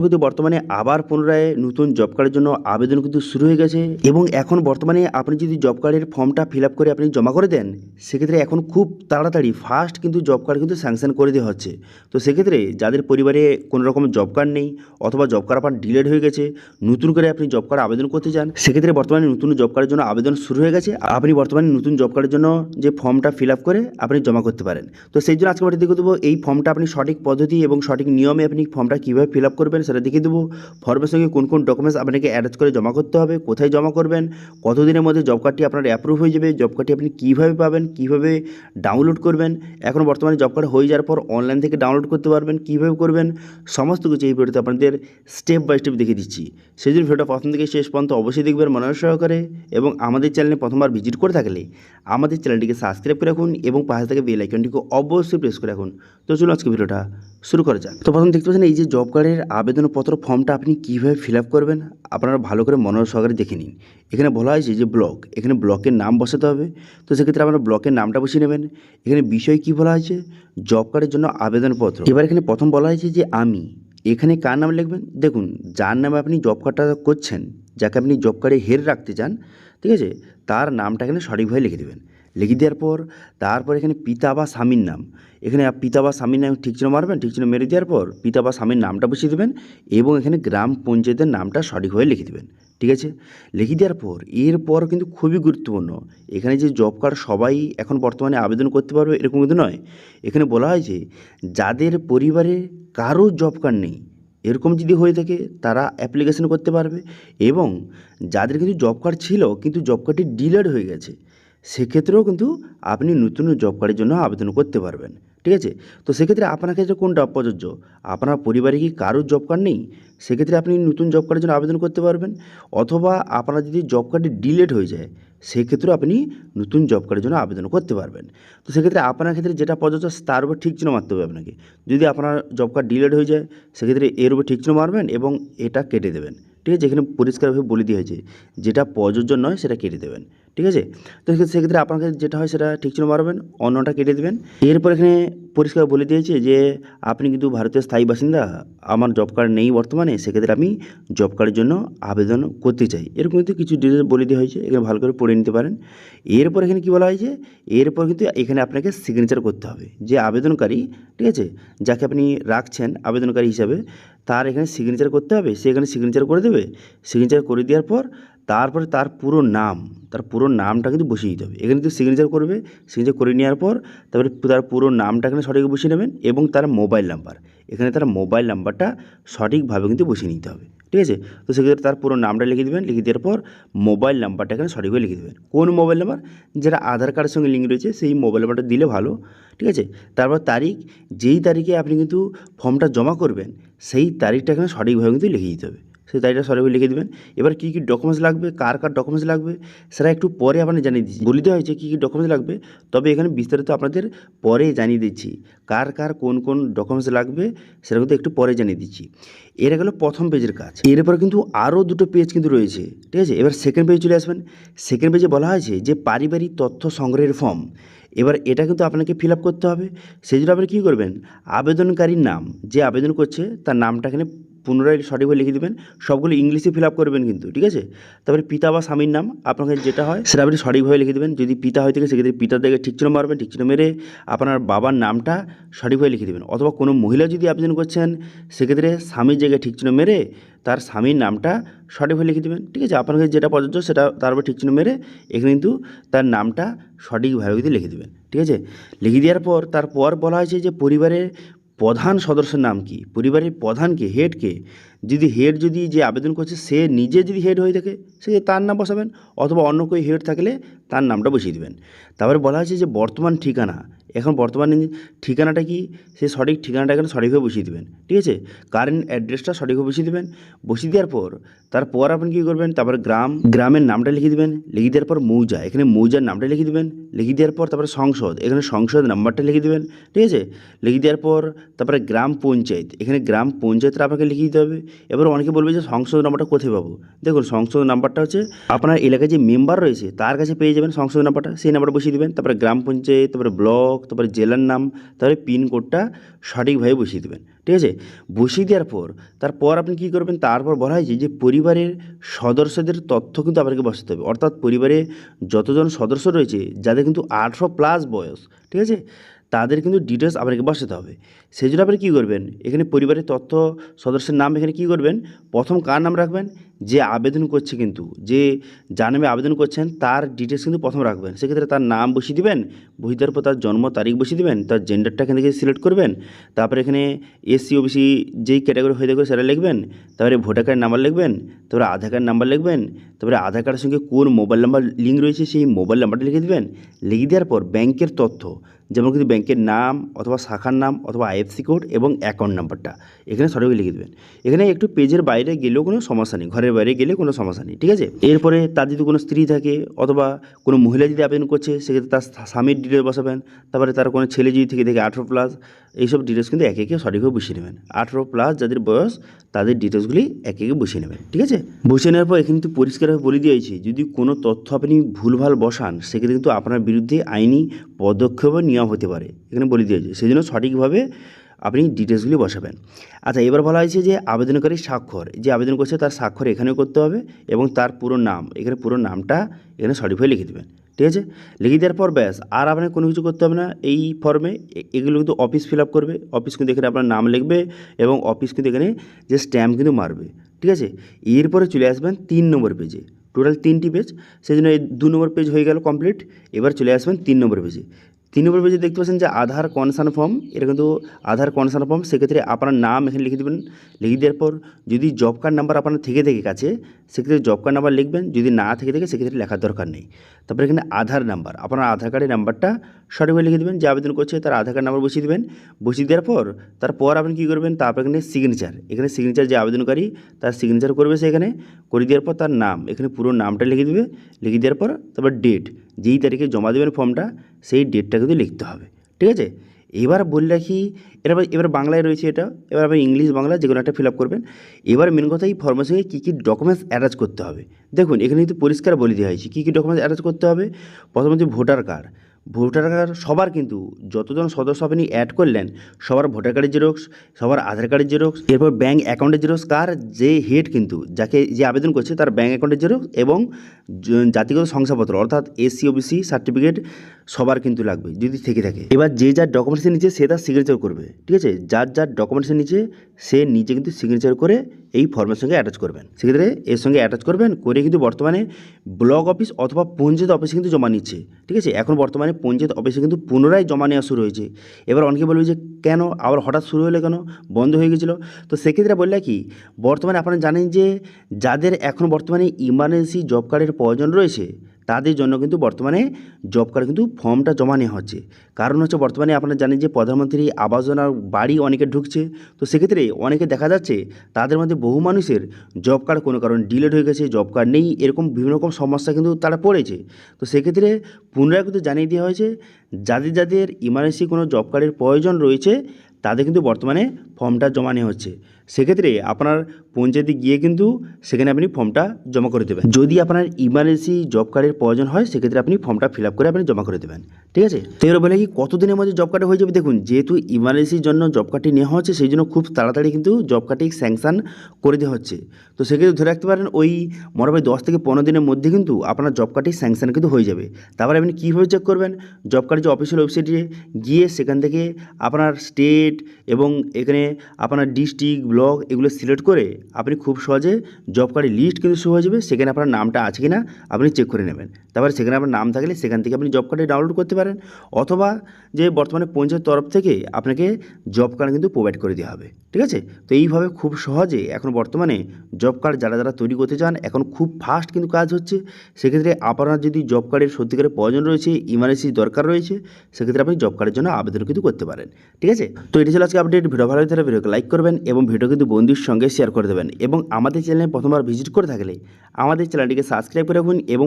কিন্তু বর্তমানে আবার পুনরায় নতুন জব কার্ডের জন্য আবেদন কিন্তু শুরু হয়ে গেছে এবং এখন বর্তমানে আপনি যদি জব কার্ডের ফর্মটা ফিল আপ করে আপনি জমা করে দেন সেক্ষেত্রে এখন খুব তাড়াতাড়ি ফাস্ট কিন্তু জব কার্ড কিন্তু স্যাংশন করে দেওয়া হচ্ছে। তো সেক্ষেত্রে যাদের পরিবারে কোনো রকম জব কার্ড নেই অথবা জব কার্ড আপনার ডিলেড হয়ে গেছে, নতুন করে আপনি জব কার্ড আবেদন করতে চান, সেক্ষেত্রে বর্তমানে নতুন জব কার্ডের জন্য আবেদন শুরু হয়ে গেছে। আপনি বর্তমানে নতুন জব কার্ডের জন্য যে ফর্মটা ফিল আপ করে আপনি জমা করতে পারেন। তো সেই জন্য আজকে আমরা দেখে দেবো এই ফর্মটা আপনি সঠিক পদ্ধতি এবং সঠিক নিয়মে আপনি ফর্মটা কীভাবে ফিল আপ করবেন সেটা দেখিয়ে দেবো। ফর্মের সঙ্গে কোন কোন ডকুমেন্টস আপনাকে অ্যাটাচ করে জমা করতে হবে, কোথায় জমা করবেন, কতদিনের মধ্যে জব কার্ডটি আপনার অ্যাপ্রুভ হয়ে যাবে, জব কার্ডটি আপনি কীভাবে পাবেন, কীভাবে ডাউনলোড করবেন, এখন বর্তমানে জব কার্ড হয়ে যাওয়ার পর অনলাইন থেকে ডাউনলোড করতে পারবেন, কীভাবে করবেন, সমস্ত কিছু এই ভিডিওতে আপনাদের স্টেপ বাই স্টেপ দেখিয়ে দিচ্ছি। সেই জন্য ভিডিওটা প্রথম থেকে শেষ পর্যন্ত অবশ্যই দেখবেন মনোযোগ সহকারে এবং আমাদের চ্যানেলে প্রথমবার ভিজিট করে থাকলে আমাদের চ্যানেলটিকে সাবস্ক্রাইব করে রাখুন এবং পাশে থেকে বেল আইকনটিকে অবশ্যই প্রেস করে রাখুন। তো চলুন আজকে ভিডিওটা শুরু করা যাক। তো প্রথম দেখতে পাচ্ছেন এই যে জব কার্ডের আবেদনপত্র ফর্মটা আপনি কীভাবে ফিল আপ করবেন আপনারা ভালো করে মনোযোগ সহকারে দেখে নিন। এখানে বলা হয়েছে যে ব্লক, এখানে ব্লকের নাম বসাতে হবে। তো সেক্ষেত্রে আপনারা ব্লকের নামটা বসিয়ে নেবেন। এখানে বিষয় কী বলা হয়েছে, জব কার্ডের জন্য আবেদনপত্র। এবার এখানে প্রথম বলা হয়েছে যে আমি, এখানে কার নাম লিখবেন, দেখুন যার নামে আপনি জব কার্ডটা করছেন, যাকে আপনি জব কার্ডে হেড রাখতে চান, ঠিক আছে, তার নামটা এখানে সঠিকভাবে লিখে দেবেন। লিখে দেওয়ার পর তারপর এখানে পিতা বা স্বামীর নাম, এখানে পিতা বা স্বামীর নাম ঠিক চিহ্ন মারবেন, ঠিক চিহ্ন মেরে দেওয়ার পর পিতা বা স্বামীর নামটা বসিয়ে দেবেন এবং এখানে গ্রাম পঞ্চায়েতের নামটা সঠিকভাবে লিখে দেবেন। ঠিক আছে, লিখে দেওয়ার পর এরপর কিন্তু খুবই গুরুত্বপূর্ণ, এখানে যে জব কার্ড সবাই এখন বর্তমানে আবেদন করতে পারবে এরকম কিন্তু নয়। এখানে বলা হয়েছে যাদের পরিবারে কারো জব কার্ড নেই এরকম যদি হয়ে থাকে তারা অ্যাপ্লিকেশন করতে পারবে এবং যাদের কিন্তু জব কার্ড ছিল কিন্তু জব কার্ডটি ডিলেড হয়ে গেছে সেক্ষেত্রেও কিন্তু আপনি নতুন জব কার্ডের জন্য আবেদন করতে পারবেন। ঠিক আছে, তো সেক্ষেত্রে আপনার ক্ষেত্রে কোনটা প্রযোজ্য, আপনার পরিবারে কি কারোর জব কার্ড নেই সেক্ষেত্রে আপনি নতুন জব কার্ডের জন্য আবেদন করতে পারবেন, অথবা আপনার যদি জব কার্ডটি ডিলেট হয়ে যায় সেক্ষেত্রেও আপনি নতুন জব কার্ডের জন্য আবেদন করতে পারবেন। তো সেক্ষেত্রে আপনার ক্ষেত্রে যেটা প্রযোজ্য তার উপর ঠিক চিহ্ন মারতে হবে আপনাকে। যদি আপনার জব কার্ড ডিলেট হয়ে যায় সেক্ষেত্রে এর উপর ঠিক চিহ্ন মারবেন এবং এটা কেটে দেবেন। ঠিক আছে, এখানে পরিষ্কারভাবে বলে দেওয়া হয়েছে যেটা প্রযোজ্য নয় সেটা কেটে দেবেন। ঠিক আছে, তো সেক্ষেত্রে আপনাকে যেটা হয় সেটা ঠিক চিহ্ন মারবেন, অন্যটা কেটে দেবেন। এরপর এখানে পরিষ্কার বলে দিয়েছে যে আপনি কিন্তু ভারতের স্থায়ী বাসিন্দা, আমার জব কার্ড নেই বর্তমানে, সেক্ষেত্রে আমি জব কার্ডের জন্য আবেদন করতে চাই, এরকম কিন্তু কিছু ডিটেলস বলে দেওয়া হয়েছে, এখানে ভালো করে পড়ে নিতে পারেন। এরপর এখানে কী বলা হয়েছে, এরপর কিন্তু এখানে আপনাকে সিগনেচার করতে হবে, যে আবেদনকারী, ঠিক আছে, যাকে আপনি রাখছেন আবেদনকারী হিসাবে তার এখানে সিগনেচার করতে হবে, সে এখানে সিগনেচার করে দেবে। সিগনেচার করে দেওয়ার পর তারপরে তার পুরো নাম, তার পুরো নামটা কিন্তু বসিয়ে দিতে হবে। এখানে কিন্তু সিগনেচার করবে, সিগনেচার করে নেওয়ার পর তারপরে তার পুরো নামটা এখানে সঠিক বসিয়ে নেবেন এবং তার মোবাইল নাম্বার, এখানে তার মোবাইল নাম্বারটা সঠিকভাবে কিন্তু বসিয়ে নিতে হবে। ঠিক আছে, তো সেক্ষেত্রে তার পুরো নামটা লিখে দেবেন, লিখে দেওয়ার পর মোবাইল নাম্বারটা এখানে সঠিকভাবে লিখে দেবেন। কোন মোবাইল নাম্বার, যেটা আধার কার্ডের সঙ্গে লিঙ্ক রয়েছে সেই মোবাইল নাম্বারটা দিলে ভালো। ঠিক আছে, তারপর তারিখ, যেই তারিখে আপনি কিন্তু ফর্মটা জমা করবেন সেই তারিখটা এখানে সঠিকভাবে কিন্তু লিখে দিতে হবে, সেই তারিখটা সঠিকভাবে লিখে দেবেন। এবার কী কী ডকুমেন্টস লাগবে, কার কার ডকুমেন্টস লাগবে সেটা একটু পরে আপনাদের জানিয়ে দিচ্ছি, বলে দেওয়া হয়েছে কী কী ডকুমেন্টস লাগবে, তবে এখানে বিস্তারিত আপনাদের পরে জানিয়ে দিচ্ছি কার কার কোন কোন ডকুমেন্টস লাগবে সেটা কিন্তু একটু পরে জানিয়ে দিচ্ছি। এরা গেলো প্রথম পেজের কাজ। এরপর কিন্তু আরও দুটো পেজ কিন্তু রয়েছে। ঠিক আছে, এবার সেকেন্ড পেজে চলে আসবেন। সেকেন্ড পেজে বলা হয়েছে যে পারিবারিক তথ্য সংগ্রহের ফর্ম। এবার এটা কিন্তু আপনাকে ফিল আপ করতে হবে। সেই জন্য আপনি কী করবেন, আবেদনকারীর নাম, যে আবেদন করছে তার নামটা এখানে পুনরায় সঠিকভাবে লিখে দেবেন, সবগুলো ইংলিশে ফিল আপ করবেন কিন্তু। ঠিক আছে, তারপরে পিতা বা স্বামীর নাম আপনাকে যেটা হয় সেটা আপনি সঠিকভাবে লিখে দেবেন। যদি পিতা হয়ে থাকে সেক্ষেত্রে পিতার দিকে ঠিক চিহ্ন মারবেন, ঠিক চিহ্ন মেরে আপনার বাবার নামটা সঠিকভাবে লিখে দেবেন, অথবা কোনো মহিলা যদি আবেদন করছেন সেক্ষেত্রে স্বামীর জায়গায় ঠিক চিহ্ন মেরে তার স্বামীর নামটা সঠিকভাবে লিখে দেবেন। ঠিক আছে, আপনাকে যেটা প্রযোজ্য সেটা তারপর ঠিক চিহ্ন মেরে এখানে কিন্তু তার নামটা সঠিকভাবে কিন্তু লিখে দেবেন। ঠিক আছে, লিখে দেওয়ার পর তারপর বলা হয়েছে যে পরিবারের প্রধান সদস্যের নাম কি, পরিবারের প্রধানকে, হেডকে, যদি হেড যদি যে আবেদন করছে সে নিজে যদি হেড হয়ে থাকে সে তার নাম বসাবেন, অথবা অন্য কেউ হেড থাকলে তার নামটা বসিয়ে দেবেন। তারপরে বলা হয়েছে যে বর্তমান ঠিকানা, এখন বর্তমানে ঠিকানাটা কি সে সঠিক ঠিকানাটা এখানে সঠিকভাবে বসিয়ে দেবেন। ঠিক আছে, কারেন্ট অ্যাড্রেসটা সঠিকভাবে বসিয়ে দেবেন। বসিয়ে দেওয়ার পর তারপর আপনি কী করবেন, তারপরে গ্রামের নামটা লিখে দেবেন। লিখে দেওয়ার পর মৌজা, এখানে মৌজার নামটা লিখে দেবেন। লিখে দেওয়ার পর তারপরে সংসদ, এখানে সংসদ নাম্বারটা লিখে দেবেন। ঠিক আছে, লিখে দেওয়ার পর তারপরে গ্রাম পঞ্চায়েত, এখানে গ্রাম পঞ্চায়েতটা আপনাকে লিখে দিতে হবে। এবার অনেকে বলবে যে সংশোধন নাম্বারটা কোথায় পাবো। দেখুন সংশোধন নাম্বারটা হচ্ছে আপনার এলাকায় যে মেম্বার রয়েছে তার কাছে পেয়ে যাবেন সংশোধন নাম্বারটা, সেই নাম্বারটা বসিয়ে দেবেন। তারপরে গ্রাম পঞ্চায়েত, তারপরে ব্লক, তারপরে জেলার নাম, তারপরে পিনকোডটা সঠিকভাবে বসিয়ে দেবেন। ঠিক আছে, বসিয়ে দেওয়ার পর তারপর আপনি কী করবেন, তারপর বলা হয়েছে যে পরিবারের সদস্যদের তথ্য কিন্তু আপনাকে বসাতে হবে। অর্থাৎ পরিবারে যতজন সদস্য রয়েছে যাদের কিন্তু 18+ বয়স, ঠিক আছে, তাদের কিন্তু ডিটেলস আপনাকে বসাতে হবে। সেই জন্য আপনি কী করবেন, এখানে পরিবারের তথ্য সদস্যের নাম এখানে কী করবেন, প্রথম কার নাম রাখবেন, যে আবেদন করছে, কিন্তু যে যার নামে আবেদন করছেন তার ডিটেলস কিন্তু প্রথম রাখবেন। সেক্ষেত্রে তার নাম বসিয়ে দিবেন, বসিয়ে দেওয়ার পর তার জন্ম তারিখ বসিয়ে দিবেন, তার জেন্ডারটা এখান থেকে সিলেক্ট করবেন। তারপরে এখানে এসসি ওবিসি যেই ক্যাটাগরি হয়ে থাকবে সেটা লিখবেন। তারপরে ভোটার কার্ড নাম্বার লিখবেন, তারপরে আধার কার্ড নাম্বার লিখবেন, তারপরে আধার কার্ডের সঙ্গে কোন মোবাইল নাম্বার লিঙ্ক রয়েছে সেই মোবাইল নাম্বারটা লিখে দেবেন। লিখে দেওয়ার পর ব্যাংকের তথ্য, যেমন কিন্তু ব্যাংকের নাম অথবা শাখার নাম অথবা আইএফসি কোড এবং অ্যাকাউন্ট নাম্বারটা এখানে সঠিকভাবে লিখে দেবেন। এখানে একটু পেজের বাইরে গেলেও কোনো সমস্যা নেই, ঘরের বাইরে গেলে কোনো সমস্যা নেই। ঠিক আছে, এরপরে তার যদি কোনো স্ত্রী থাকে অথবা কোনো মহিলা যদি আবেদন করছে সেক্ষেত্রে তার স্বামীর ডিটেলস বসাবেন। তারপরে তার কোনো ছেলে যদি থেকে থাকে 18+, এইসব ডিটেলস কিন্তু একে একে সঠিকভাবে বসিয়ে নেবেন। 18+ যাদের বয়স তাদের ডিটেলসগুলি একে একে বসিয়ে নেবেন। ঠিক আছে, বসিয়ে নেওয়ার পর এখানে কিন্তু পরিষ্কারভাবে বলে দিয়েছি যদি কোনো তথ্য আপনি ভুলভাল বসান সেক্ষেত্রে কিন্তু আপনার বিরুদ্ধে আইনি পদক্ষেপও নেওয়া হতে পারে, এখানে বলে দিয়েছে। সেই জন্য সঠিকভাবে আপনি ডিটেলসগুলি বসাবেন। আচ্ছা, এবার বলা হয়েছে যে আবেদনকারীর স্বাক্ষর, যে আবেদন করছে তার স্বাক্ষর এখানেও করতে হবে এবং তার পুরো নাম, এখানে পুরো নামটা এখানে সঠিকভাবে লিখে দেবেন। ঠিক আছে, লিখে দেওয়ার পর ব্যাস আর আপনার কোনো কিছু করতে হবে না এই ফর্মে। এগুলো কিন্তু অফিস ফিল আপ করবে, অফিস কিন্তু এখানে আপনার নাম লিখবে এবং অফিস কিন্তু এখানে যে স্ট্যাম্প কিন্তু মারবে। ঠিক আছে, এরপরে চলে আসবেন 3 নম্বর পেজে। টোটাল 3টি পেজ, সেই জন্য এই 2 নম্বর পেজ হয়ে গেল কমপ্লিট। এবার চলে আসবেন 3 নম্বর পেজে। 3 নম্বর পেজে দেখতে পাচ্ছেন যে আধার কনসার্ন ফর্ম, এটা কিন্তু আধার কনসার্ন ফর্ম। সেক্ষেত্রে আপনার নাম এখানে লিখে দেবেন। লিখে দেওয়ার পর যদি জব কার্ড নাম্বার আপনার থেকে কাছে সেক্ষেত্রে জব কার্ড নাম্বার লিখবেন, যদি না থেকে সেক্ষেত্রে লেখার দরকার নেই। তারপরে এখানে আধার নাম্বার, আপনার আধার কার্ডের নাম্বারটা সঠিকভাবে লিখে দেবেন। যে আবেদন করছে তার আধার কার্ড নাম্বার বসিয়ে দেবেন। বসিয়ে দেওয়ার পর তারপর আপনি কী করবেন, তারপর এখানে সিগনেচার, এখানে সিগনেচার যে আবেদনকারী তার সিগনেচার করবে সেখানে। করে দেওয়ার পর তার নাম, এখানে পুরো নামটা লিখে দেবে। লিখে দেওয়ার পর তারপর ডেট, যেই তারিখে জমা দেবেন ফর্মটা সেই ডেটটা কিন্তু লিখতে হবে। ঠিক আছে, এবার বলে রাখি এবার বাংলায় রয়েছে এটা, এবার আপনি ইংলিশ বাংলা যে কোনো একটা ফিল আপ করবেন। এবার মেন কথা এই ফর্মের সঙ্গে কী কী ডকুমেন্টস অ্যাটাচ করতে হবে দেখুন এখানে কিন্তু পরিষ্কার বলে দেওয়া হয়েছে কী কী ডকুমেন্টস অ্যাটাচ করতে হবে। প্রথমত ভোটার কার্ড, ভোটার কার্ড সবার কিন্তু যতজন সদস্য আপনি অ্যাড করলেন সবার ভোটার কার্ডের জেরক্স, সবার আধার কার্ডের জেরক্স, এরপর ব্যাঙ্ক অ্যাকাউন্টের জেরক্স, কার যে হেড কিন্তু যাকে যে আবেদন করছে তার ব্যাঙ্ক অ্যাকাউন্টের জেরক্স এবং জাতিগত শংসাপত্র অর্থাৎ এসসি ওবিসি সার্টিফিকেট সবার কিন্তু লাগবে যদি থেকে থাকে। এবার যে যার ডকুমেন্টসের নিচে সে তার সিগনেচার করবে। ঠিক আছে, যার যার ডকুমেন্টসের নিচে সে নিজে কিন্তু সিগনেচার করে এই ফর্মের সঙ্গে অ্যাটাচ করবেন। সেক্ষেত্রে এর সঙ্গে অ্যাটাচ করবেন করে কিন্তু বর্তমানে ব্লক অফিস অথবা পঞ্চায়েত অফিসে কিন্তু জমা নিচ্ছে। ঠিক আছে, এখন বর্তমানে পঞ্চায়েত অফিসে কিন্তু পুনরায় জমা নেওয়া শুরু হয়েছে। এবার অনেকে বলবে যে কেন আবার হঠাৎ শুরু হলে, কেন বন্ধ হয়ে গেছিলো? তো সেক্ষেত্রে বললে কি, বর্তমানে আপনারা জানেন যে যাদের এখন বর্তমানে ইমার্জেন্সি জব কার্ডের প্রয়োজন রয়েছে তাদের জন্য কিন্তু বর্তমানে জব কার্ড কিন্তু ফর্মটা জমা নেওয়া হচ্ছে। কারণ হচ্ছে বর্তমানে আপনারা জানেন যে প্রধানমন্ত্রী আবাস যোজনার বাড়ি অনেকে ঢুকছে। তো সেক্ষেত্রে অনেকে দেখা যাচ্ছে তাদের মধ্যে বহু মানুষের জব কার্ড কোনো কারণে ডিলেট হয়ে গেছে, জব কার্ড নেই, এরকম বিভিন্ন রকম সমস্যা কিন্তু তারা পড়েছে। তো সেক্ষেত্রে পুনরায় কিন্তু জানিয়ে দেওয়া হয়েছে যাদের যাদের ইমার্জেন্সি কোনো জব কার্ডের প্রয়োজন রয়েছে তাদের কিন্তু বর্তমানে ফর্মটা জমা নেওয়া হচ্ছে। সেক্ষেত্রে আপনার পঞ্চায়েতে গিয়ে কিন্তু সেখানে আপনি ফর্মটা জমা করে দেবেন। যদি আপনার ইমার্জেন্সি জব কার্ডের প্রয়োজন হয় সেক্ষেত্রে আপনি ফর্মটা ফিল আপ করে আপনি জমা করে দেবেন। ঠিক আছে, তো এবার বলে কি কতদিনের মধ্যে জব কার্ড হয়ে যাবে? দেখুন যেহেতু ইমার্জেন্সির জন্য জব কার্ডটি নেওয়া হচ্ছে সেই জন্য খুব তাড়াতাড়ি কিন্তু জব কার্ডটি স্যাংশন করে দেওয়া হচ্ছে। তো সেক্ষেত্রে ধরে রাখতে পারেন ওই মোটামুটি 10 থেকে 15 দিনের মধ্যে কিন্তু আপনার জব কার্ডটি স্যাংশন কিন্তু হয়ে যাবে। তারপরে আপনি কীভাবে চেক করবেন, জব কার্ডের যে অফিসিয়াল ওয়েবসাইটে গিয়ে সেখান থেকে আপনার স্টেট এবং এখানে আপনার ডিস্ট্রিক্ট ব্লক এগুলো সিলেক্ট করে আপনি খুব সহজে জব কার্ডের লিস্ট কিন্তু শো হয়ে যাবে। সেখানে আপনার নামটা আছে কি না আপনি চেক করে নেবেন। তারপরে সেখানে আপনার নাম থাকলে সেখান থেকে আপনি জব কার্ডে ডাউনলোড করতে পারেন, অথবা যে বর্তমানে পঞ্চায়েত তরফ থেকে আপনাকে জব কার্ড কিন্তু প্রোভাইড করে দেওয়া হবে। ঠিক আছে, তো এইভাবে খুব সহজে এখন বর্তমানে জব কার্ড যারা যারা তৈরি করতে চান এখন খুব ফাস্ট কিন্তু কাজ হচ্ছে। সেক্ষেত্রে আপনার যদি জব কার্ডের সত্যিকারের প্রয়োজন রয়েছে, ইমার্জেন্সি দরকার রয়েছে, সেক্ষেত্রে আপনি জব কার্ডের জন্য আবেদন কিন্তু করতে পারেন। ঠিক আছে, তো এটি ছিল আজকে আপডেট। ভিডিও ভালো লাগলে ভিডিওকে লাইক করবেন এবং ভিডিও কিন্তু বন্ধুর সঙ্গে শেয়ার করে দেবেন এবং আমাদের চ্যানেলে প্রথমবার ভিজিট করে থাকলে আমাদের চ্যানেলটিকে সাবস্ক্রাইব করে রাখুন এবং